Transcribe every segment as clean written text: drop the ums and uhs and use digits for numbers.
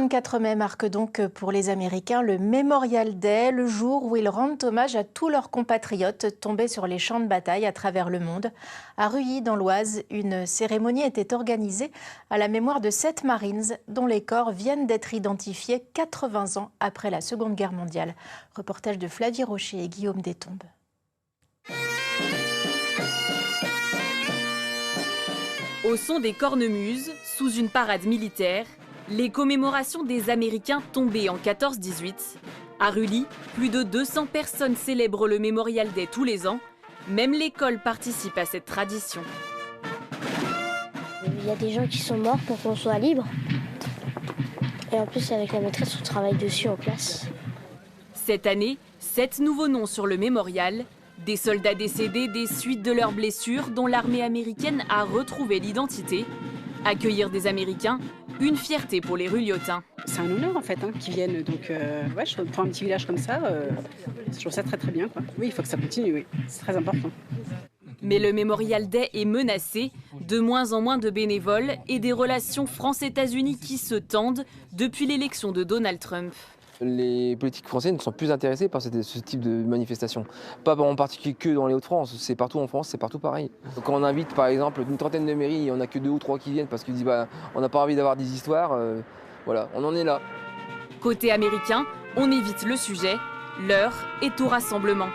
Le 24 mai marque donc pour les Américains le Memorial Day, le jour où ils rendent hommage à tous leurs compatriotes tombés sur les champs de bataille à travers le monde. À Ruilly, dans l'Oise, une cérémonie était organisée à la mémoire de 7 Marines dont les corps viennent d'être identifiés 80 ans après la Seconde Guerre mondiale. Reportage de Flavie Rocher et Guillaume Destombes. Au son des cornemuses, sous une parade militaire, les commémorations des Américains tombés en 14-18. À Ruilly, plus de 200 personnes célèbrent le Memorial Day tous les ans. Même l'école participe à cette tradition. Il y a des gens qui sont morts pour qu'on soit libre. Et en plus, avec la maîtresse, on travaille dessus en classe. Cette année, 7 nouveaux noms sur le mémorial. Des soldats décédés des suites de leurs blessures dont l'armée américaine a retrouvé l'identité. Accueillir des Américains, une fierté pour les Ruillotains. C'est un honneur en fait qu'ils viennent. Donc pour un petit village comme ça, je trouve ça très très bien, quoi. Oui, il faut que ça continue, oui. C'est très important. Mais le Memorial Day est menacé, de moins en moins de bénévoles et des relations France-États-Unis qui se tendent depuis l'élection de Donald Trump. Les politiques français ne sont plus intéressés par ce type de manifestation. Pas en particulier que dans les Hauts-de-France, c'est partout en France, c'est partout pareil. Donc quand on invite par exemple une trentaine de mairies, il n'y en a que 2 ou 3 qui viennent parce qu'ils disent on n'a pas envie d'avoir des histoires, voilà, on en est là. Côté américain, on évite le sujet, l'heure est au rassemblement.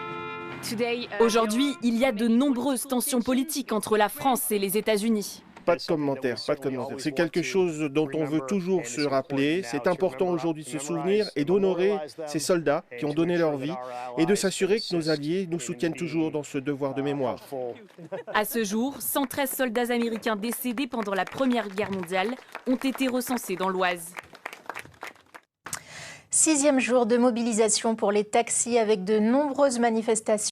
Aujourd'hui, il y a de nombreuses tensions politiques entre la France et les États-Unis. Pas de commentaire, pas de commentaire. C'est quelque chose dont on veut toujours se rappeler. C'est important aujourd'hui de se souvenir et d'honorer ces soldats qui ont donné leur vie et de s'assurer que nos alliés nous soutiennent toujours dans ce devoir de mémoire. À ce jour, 113 soldats américains décédés pendant la Première Guerre mondiale ont été recensés dans l'Oise. 6e jour de mobilisation pour les taxis avec de nombreuses manifestations.